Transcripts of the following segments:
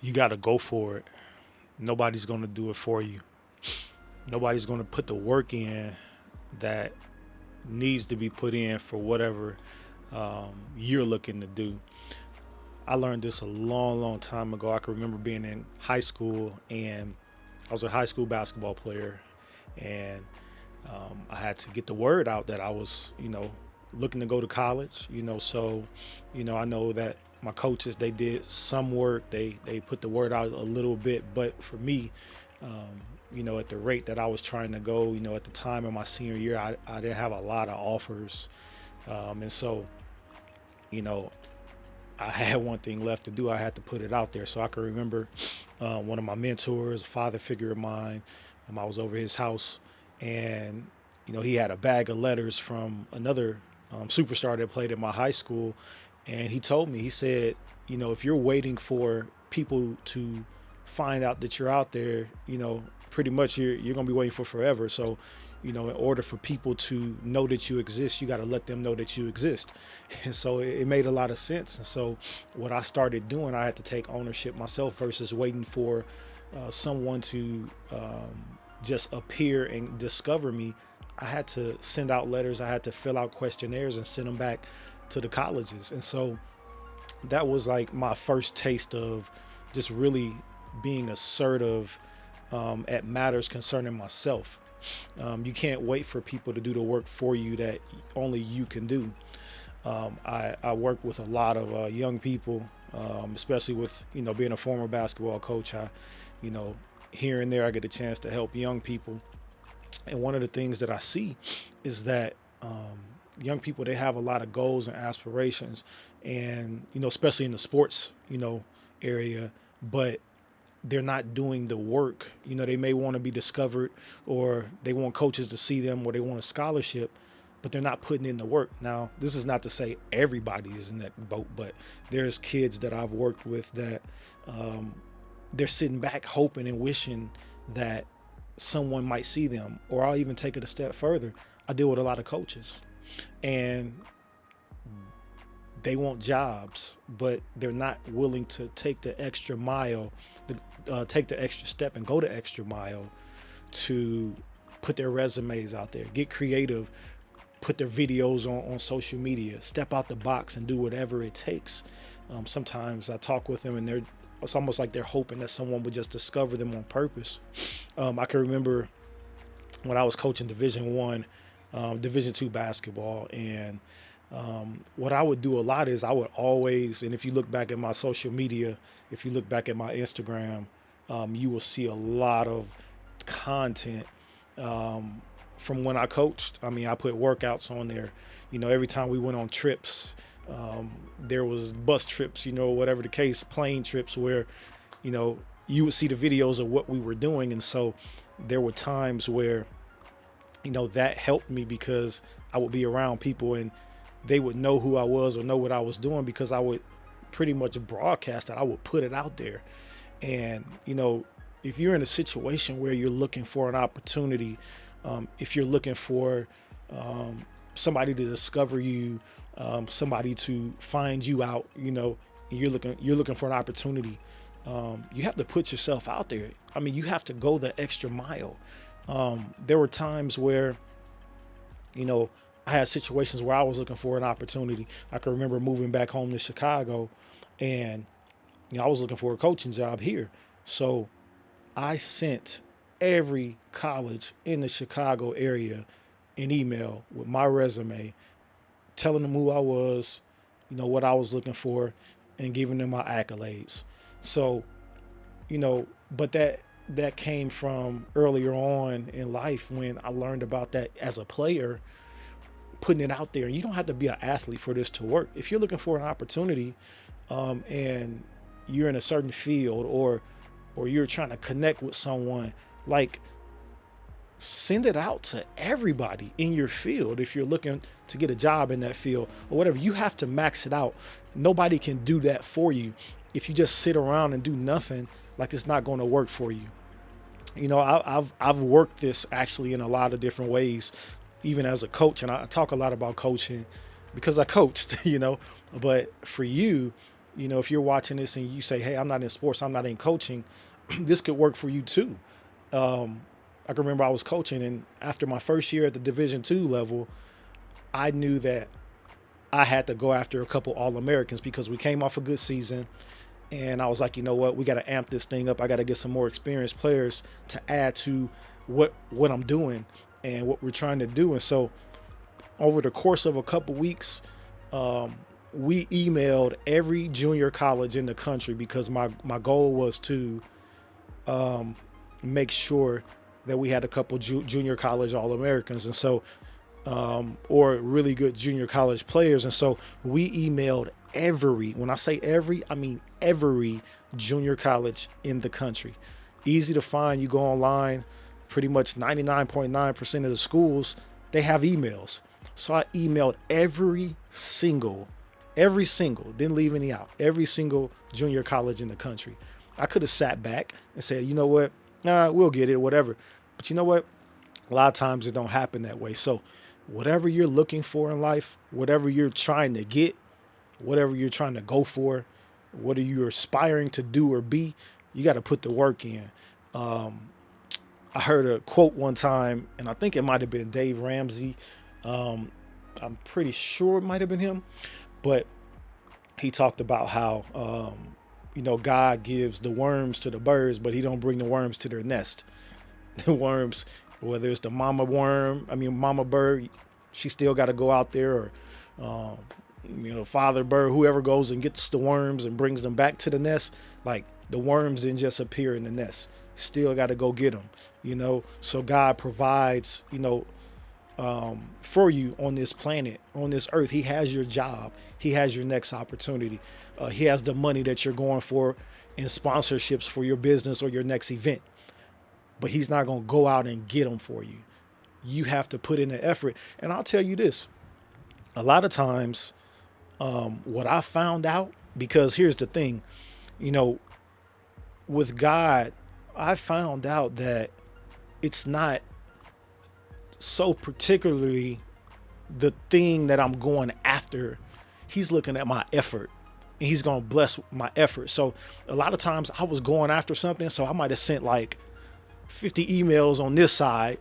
You got to go for it. Nobody's going to do it for you. Nobody's going to put the work in that needs to be put in for whatever you're looking to do. I learned this a long, long time ago. I can remember being in high school, and I was a high school basketball player, and I had to get the word out that I was, looking to go to college. So, I know that my coaches, they did some work. They put the word out a little bit, but for me, at the rate that I was trying to go, at the time in my senior year, I didn't have a lot of offers, and so, you know, I had one thing left to do. I had to put it out there. So I can remember one of my mentors, a father figure of mine. I was over his house, and he had a bag of letters from another superstar that played at my high school, and he told me, he said, if you're waiting for people to find out that you're out there, pretty much you're gonna be waiting for forever. So in order for people to know that you exist, you got to let them know that you exist. And so it made a lot of sense. And so what I started doing, I had to take ownership myself versus waiting for someone to just appear and discover me. I had to send out letters. I had to fill out questionnaires and send them back to the colleges. And so that was like my first taste of just really being assertive at matters concerning myself. You can't wait for people to do the work for you that only you can do. I work with a lot of young people, especially with being a former basketball coach. You know, here and there I get a chance to help young people, and one of the things that I see is that young people, they have a lot of goals and aspirations, and especially in the sports area, but they're not doing the work. They may want to be discovered, or they want coaches to see them, or they want a scholarship, but they're not putting in the work. Now, this is not to say everybody is in that boat, but there's kids that I've worked with that they're sitting back hoping and wishing that someone might see them. Or I'll even take it a step further. I deal with a lot of coaches, and they want jobs, but they're not willing to take the extra mile, take the extra step and go the extra mile to put their resumes out there, get creative, put their videos on social media, step out the box and do whatever it takes. Sometimes I talk with them, and it's almost like they're hoping that someone would just discover them on purpose. I can remember when I was coaching Division I, Division II basketball, and what I would do a lot is I would always, and if you look back at my social media, if you look back at my Instagram, you will see a lot of content from when I coached. I mean, I put workouts on there. Every time we went on trips, there was bus trips, whatever the case, plane trips, where, you would see the videos of what we were doing. And so there were times where, that helped me, because I would be around people and they would know who I was or know what I was doing, because I would pretty much broadcast it. I would put it out there. And, if you're in a situation where you're looking for an opportunity, if you're looking for somebody to discover you, somebody to find you out, and you're looking for an opportunity, you have to put yourself out there. I mean, you have to go the extra mile. There were times where, I had situations where I was looking for an opportunity. I can remember moving back home to Chicago, and I was looking for a coaching job here. So I sent every college in the Chicago area an email with my resume, telling them who I was, what I was looking for, and giving them my accolades. So, but that came from earlier on in life, when I learned about that as a player, putting it out there. And you don't have to be an athlete for this to work. If you're looking for an opportunity, and you're in a certain field, or you're trying to connect with someone, like, send it out to everybody in your field. If you're looking to get a job in that field or whatever, you have to max it out. Nobody can do that for you. If you just sit around and do nothing, like, it's not going to work for you. I've worked this actually in a lot of different ways, even as a coach. And I talk a lot about coaching because I coached, but for you, if you're watching this and you say, hey, I'm not in sports, I'm not in coaching, this could work for you too. I can remember I was coaching, and after my first year at the Division II level, I knew that I had to go after a couple All-Americans because we came off a good season. And I was like, you know what, we got to amp this thing up. I got to get some more experienced players to add to what I'm doing and what we're trying to do. And so over the course of a couple weeks, we emailed every junior college in the country because my goal was to make sure that we had a couple junior college All-Americans. And so or really good junior college players. And so we emailed when I say every, I mean every junior college in the country. Easy to find. You go online, pretty much 99.9% of the schools, they have emails. So I emailed every single, didn't leave any out, every single junior college in the country. I could have sat back and said, you know what, we'll get it, whatever. But you know what? A lot of times it don't happen that way. So whatever you're looking for in life, whatever you're trying to get, whatever you're trying to go for, what are you aspiring to do or be, you got to put the work in. I heard a quote one time, and I think it might have been Dave Ramsey. I'm pretty sure it might have been him, but he talked about how, God gives the worms to the birds, but he don't bring the worms to their nest. The worms, whether it's the mama bird, she still got to go out there, or, father bird, whoever goes and gets the worms and brings them back to the nest. Like, the worms didn't just appear in the nest. Still got to go get them, So God provides, for you on this planet, on this earth. He has your job. He has your next opportunity. He has the money that you're going for in sponsorships for your business or your next event. But he's not going to go out and get them for you. You have to put in the effort. And I'll tell you this, a lot of times, what I found out, because here's the thing, with God, I found out that it's not so particularly the thing that I'm going after. He's looking at my effort, and he's going to bless my effort. So a lot of times I was going after something, so I might have sent like 50 emails on this side,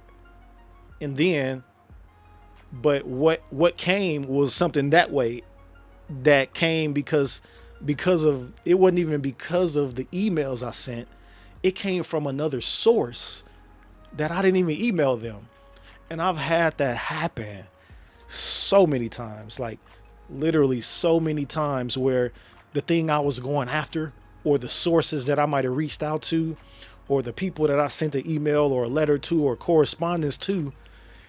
but what came was something that came because of, it wasn't even because of the emails I sent. It came from another source that I didn't even email them. And I've had that happen so many times, like literally so many times, where the thing I was going after, or the sources that I might have reached out to, or the people that I sent an email or a letter to or correspondence to,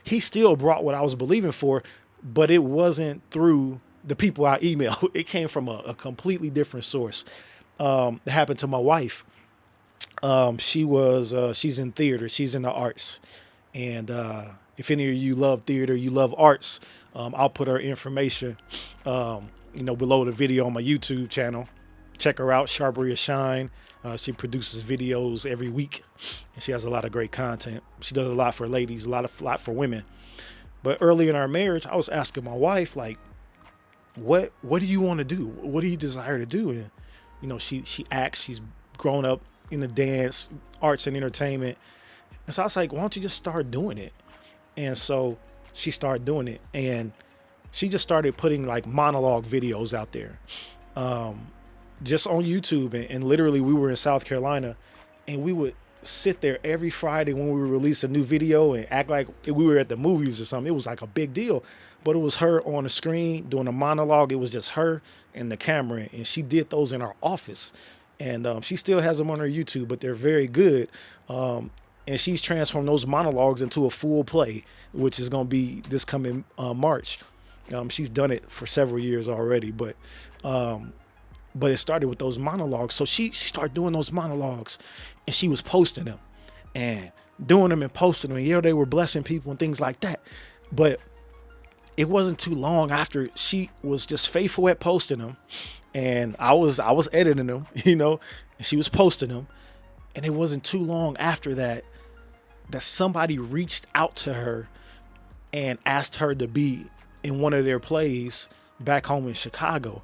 he still brought what I was believing for, but it wasn't through the people I emailed. It came from a completely different source. It happened to my wife. She's in theater. She's in the arts. And if any of you love theater, you love arts, I'll put her information, below the video on my YouTube channel. Check her out, Sharperia Shine. She produces videos every week, and she has a lot of great content. She does a lot for ladies, a lot for women. But early in our marriage, I was asking my wife, like, what do you want to do? What do you desire to do? And, she acts, she's grown up in the dance, arts and entertainment. And so I was like, why don't you just start doing it? And so she started doing it, and she just started putting like monologue videos out there, just on YouTube. And literally we were in South Carolina, and we would sit there every Friday when we would release a new video and act like we were at the movies or something. It was like a big deal, but it was her on the screen doing a monologue. It was just her and the camera, and she did those in our office. And she still has them on her YouTube, but they're very good. And she's transformed those monologues into a full play, which is going to be this coming March. She's done it for several years already, but it started with those monologues. So she started doing those monologues, and she was posting them and doing them and posting them. And yeah, they were blessing people and things like that. But it wasn't too long after she was just faithful at posting them, and I was editing them, and she was posting them. And it wasn't too long after that somebody reached out to her and asked her to be in one of their plays back home in Chicago.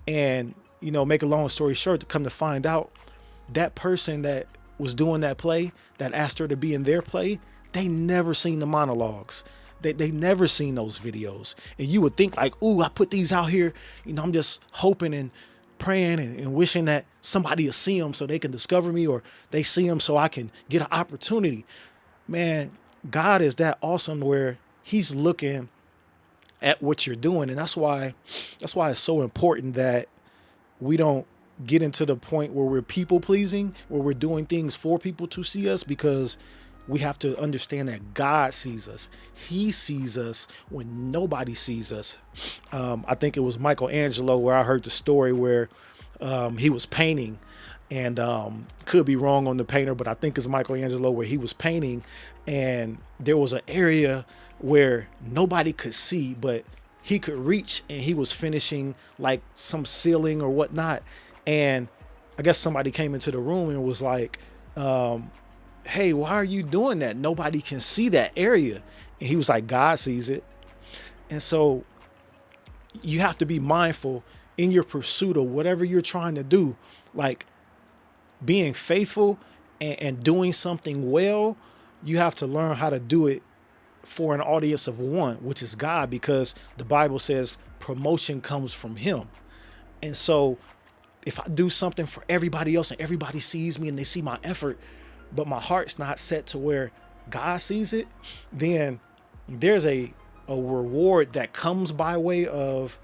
And, make a long story short, to come to find out, that person that was doing that play, that asked her to be in their play, they never seen the monologues. They never seen those videos. And you would think like, ooh, I put these out here. I'm just hoping and praying and wishing that somebody will see them so they can discover me, or they see them so I can get an opportunity. Man, God is that awesome where he's looking at what you're doing. And that's why it's so important that we don't get into the point where we're people pleasing, where we're doing things for people to see us, because we have to understand that God sees us. He sees us when nobody sees us. I think it was Michelangelo where I heard the story where he was painting, and could be wrong on the painter, but I think it's Michelangelo, where he was painting and there was an area where nobody could see, but he could reach, and he was finishing like some ceiling or whatnot. And I guess somebody came into the room and was like, hey, why are you doing that? Nobody can see that area. And he was like, God sees it. And so you have to be mindful in your pursuit of whatever you're trying to do, like being faithful and doing something well. You have to learn how to do it for an audience of one, which is God, because the Bible says promotion comes from him. And so if I do something for everybody else and everybody sees me and they see my effort, but my heart's not set to where God sees it, then there's a reward that comes by way of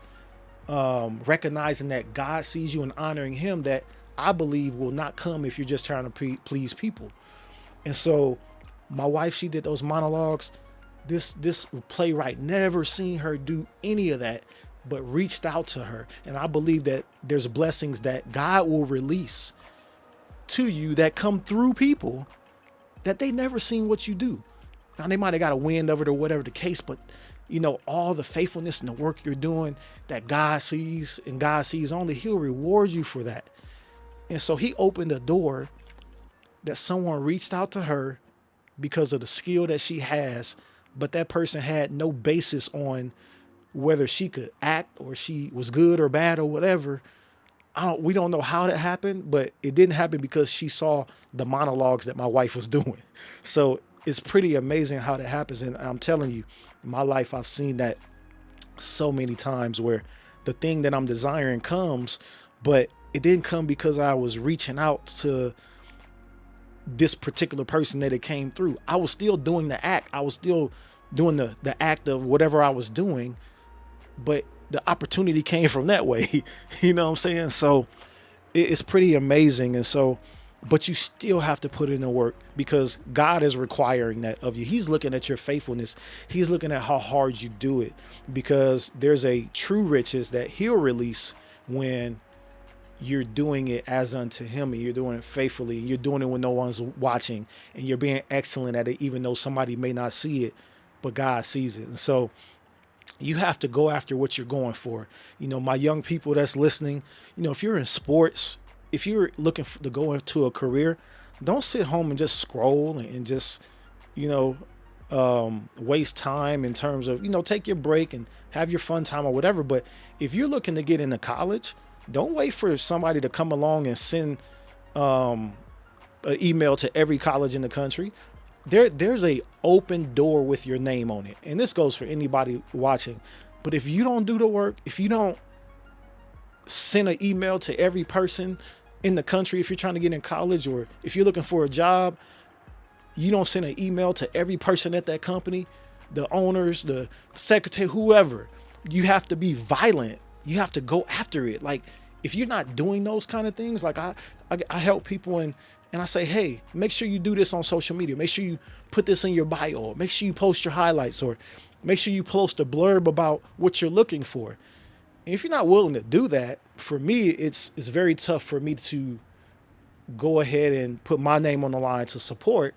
recognizing that God sees you and honoring him, that I believe will not come if you're just trying to please people. And so my wife, she did those monologues. This playwright never seen her do any of that, but reached out to her. And I believe that there's blessings that God will release to you that come through people that they never seen what you do. Now they might have got a wind of it or whatever the case, but all the faithfulness and the work you're doing that God sees, and God sees only, he'll reward you for that. And so he opened a door that someone reached out to her because of the skill that she has, but that person had no basis on whether she could act or she was good or bad or whatever. We don't know how that happened, but it didn't happen because she saw the monologues that my wife was doing. So it's pretty amazing how that happens. And I'm telling you, in my life, I've seen that so many times where the thing that I'm desiring comes, but it didn't come because I was reaching out to this particular person that it came through. I was still doing the act. I was still doing the act of whatever I was doing, but the opportunity came from that way. You know what I'm saying? So it's pretty amazing. And so, but you still have to put in the work, because God is requiring that of you. He's looking at your faithfulness. He's looking at how hard you do it, because there's a true riches that he'll release when you're doing it as unto him, and you're doing it faithfully, and you're doing it when no one's watching, and you're being excellent at it, even though somebody may not see it, but God sees it. And so you have to go after what you're going for. My young people that's listening, if you're in sports, if you're looking to go into a career, don't sit home and just scroll and just, waste time in terms of, take your break and have your fun time or whatever. But if you're looking to get into college, don't wait for somebody to come along and send an email to every college in the country. There's a open door with your name on it. And this goes for anybody watching. But if you don't do the work, if you don't send an email to every person in the country, if you're trying to get in college, or if you're looking for a job, you don't send an email to every person at that company, the owners, the secretary, whoever. You have to be violent. You have to go after it. Like, if you're not doing those kind of things, like I help people and I say, hey, make sure you do this on social media. Make sure you put this in your bio. Make sure you post your highlights, or make sure you post a blurb about what you're looking for. And if you're not willing to do that, for me, it's very tough for me to go ahead and put my name on the line to support.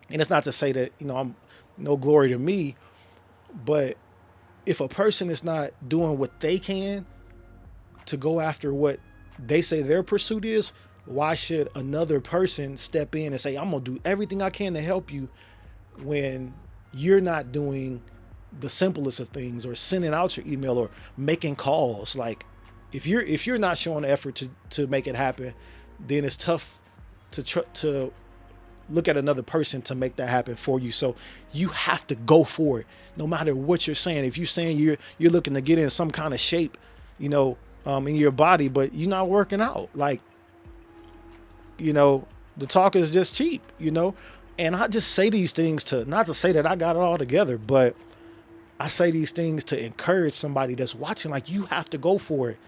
And it's not to say that, I'm no glory to me, but if a person is not doing what they can to go after what they say their pursuit is, why should another person step in and say, I'm going to do everything I can to help you, when you're not doing the simplest of things, or sending out your email, or making calls? Like, if you're not showing the effort to make it happen, then it's tough to look at another person to make that happen for you. So you have to go for it, no matter what you're saying. If you're saying you're looking to get in some kind of shape, in your body, but you're not working out, like, the talk is just cheap, And I just say these things not to say that I got it all together, but I say these things to encourage somebody that's watching. Like, you have to go for it.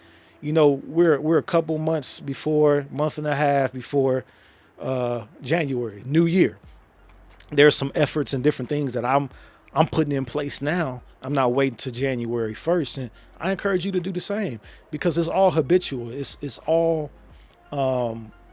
We're a couple months month and a half before January, New Year. There's some efforts and different things that I'm putting in place now. I'm not waiting to January 1st, and I encourage you to do the same, because it's all habitual. It's all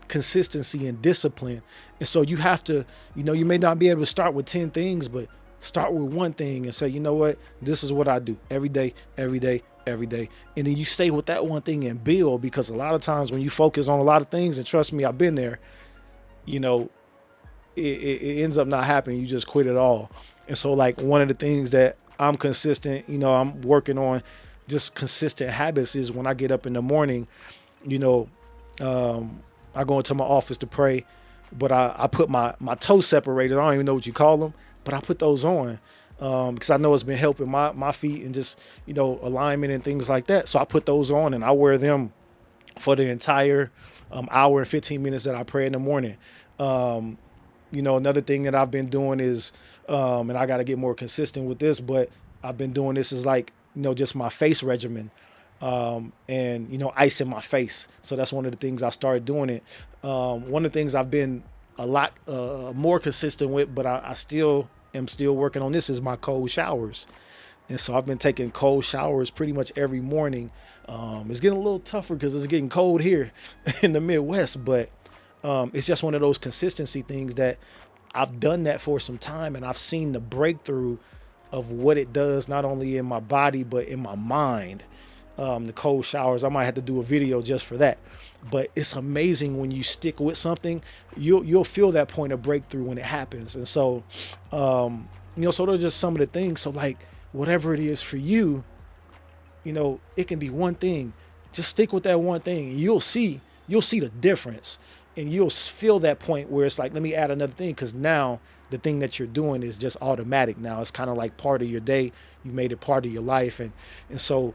consistency and discipline. And so you have to, you may not be able to start with 10 things, but start with one thing and say, you know what, this is what I do every day, every day, every day. And then you stay with that one thing and build, because a lot of times when you focus on a lot of things, and trust me, I've been there, it ends up not happening. You just quit it all. And so, like, one of the things that I'm consistent, I'm working on just consistent habits is when I get up in the morning, I go into my office to pray, but I put my toe separators. I don't even know what you call them, but I put those on because I know it's been helping my feet and just, alignment and things like that. So I put those on and I wear them for the entire hour and 15 minutes that I pray in the morning. Another thing that I've been doing is, and I got to get more consistent with this, but I've been doing this is like, just my face regimen. And ice in my face. So that's one of the things I started doing it. One of the things I've been a lot more consistent with, but I still am working on this, is my cold showers. And so I've been taking cold showers pretty much every morning. It's getting a little tougher because it's getting cold here in the Midwest, but it's just one of those consistency things that I've done that for some time, and I've seen the breakthrough of what it does, not only in my body, but in my mind. The cold showers, I might have to do a video just for that, but it's amazing when you stick with something, you'll feel that point of breakthrough when it happens. And so, so those are just some of the things. So, like, whatever it is for you, it can be one thing. Just stick with that one thing, and you'll see the difference, and you'll feel that point where it's like, let me add another thing, because now the thing that you're doing is just automatic. Now it's kind of like part of your day. You made it part of your life, and so.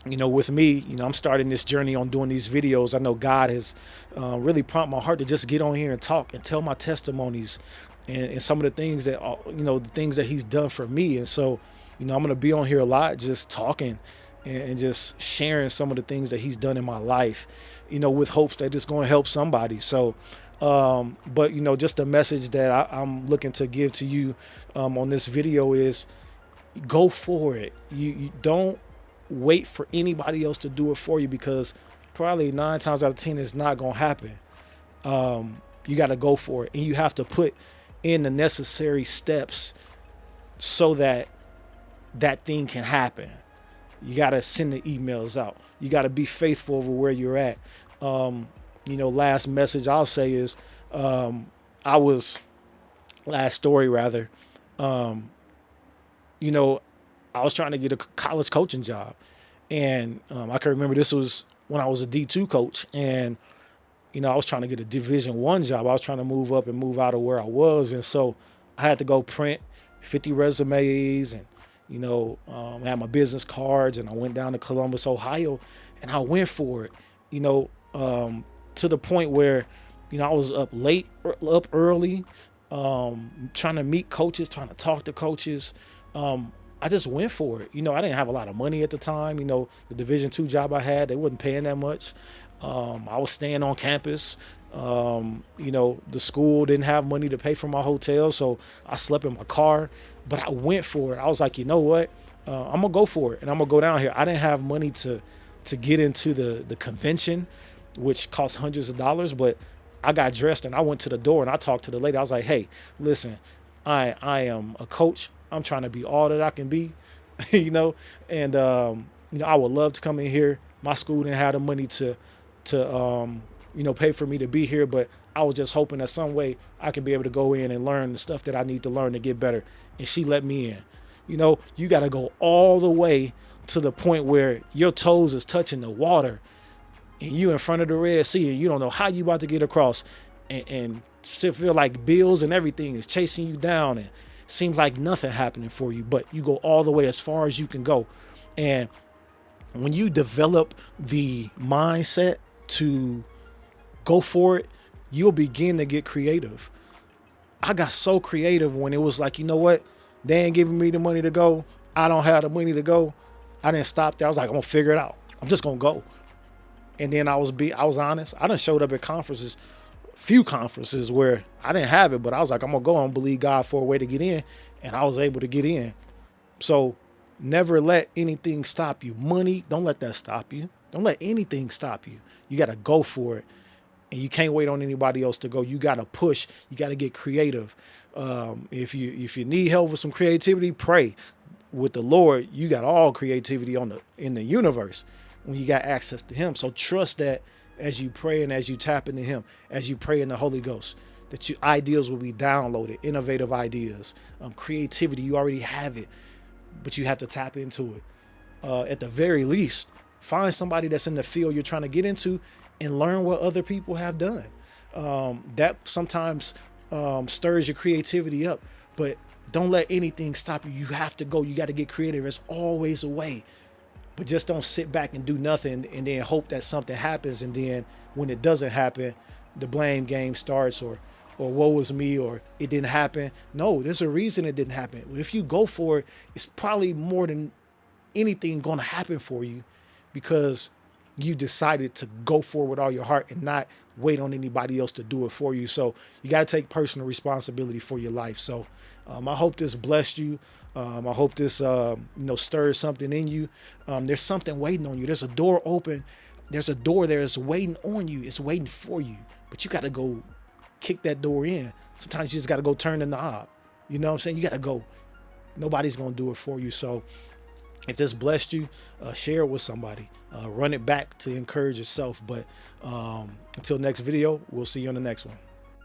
With me, I'm starting this journey on doing these videos. I know God has really prompted my heart to just get on here and talk and tell my testimonies and some of the things that, the things that he's done for me. And so, I'm going to be on here a lot, just talking and just sharing some of the things that he's done in my life, with hopes that it's going to help somebody. So, but, just the message that I'm looking to give to you on this video is go for it. You don't wait for anybody else to do it for you, because probably 9 times out of 10 it's not going to happen. You got to go for it, and you have to put in the necessary steps so that thing can happen. You got to send the emails out. You got to be faithful over where you're at. Last message I'll say is, last story rather, I was trying to get a college coaching job, and I can remember this was when I was a D2 coach, and I was trying to get a Division I job. I was trying to move up and move out of where I was, and so I had to go print 50 resumes, and I had my business cards, and I went down to Columbus, Ohio, and I went for it. To the point where I was up early, trying to meet coaches, trying to talk to coaches. I just went for it. I didn't have a lot of money at the time. The Division II job I had, they wasn't paying that much. I was staying on campus. The school didn't have money to pay for my hotel, so I slept in my car. But I went for it. I was like, you know what? I'm going to go for it, and I'm going to go down here. I didn't have money to get into the convention, which cost hundreds of dollars, but I got dressed and I went to the door and I talked to the lady. I was like, hey, listen, I am a coach. I'm trying to be all that I can be, and, I would love to come in here. My school didn't have the money to pay for me to be here, but I was just hoping that some way I could be able to go in and learn the stuff that I need to learn to get better. And she let me in. You got to go all the way to the point where your toes is touching the water and you in front of the Red Sea and you don't know how you about to get across, and still feel like bills and everything is chasing you down and seems like nothing happening for you, but you go all the way as far as you can go. And when you develop the mindset to go for it, you'll begin to get creative. I got so creative when it was like, you know what? They ain't giving me the money to go. I don't have the money to go. I didn't stop there. I was like, I'm gonna figure it out. I'm just gonna go. And then I was honest. I done showed up at conferences, few conferences where I didn't have it, but I was like, I'm gonna go and believe God for a way to get in, and I was able to get in. So never let anything stop you. Money, don't let that stop you. Don't let anything stop you. You gotta go for it. And you can't wait on anybody else to go. You got to push. You got to get creative. If you need help with some creativity, pray. With the Lord, you got all creativity in the universe when you got access to him. So trust that as you pray and as you tap into him, as you pray in the Holy Ghost, that your ideas will be downloaded, innovative ideas, creativity. You already have it, but you have to tap into it. At the very least, find somebody that's in the field you're trying to get into and learn what other people have done. That sometimes stirs your creativity up, but don't let anything stop you. You have to go. You got to get creative. There's always a way, but just don't sit back and do nothing and then hope that something happens. And then when it doesn't happen, the blame game starts, or woe is me, or it didn't happen. No, there's a reason it didn't happen. If you go for it, it's probably more than anything going to happen for you because you decided to go for it with all your heart and not wait on anybody else to do it for you. So you got to take personal responsibility for your life. So I hope this blessed you. I hope this stirs something in you. There's something waiting on you. There's a door open. There's a door there that's waiting on you. It's waiting for you, but you got to go kick that door in. Sometimes you just got to go turn the knob. You know what I'm saying? You got to go. Nobody's going to do it for you. So if this blessed you, share it with somebody. Run it back to encourage yourself. But until next video, we'll see you on the next one.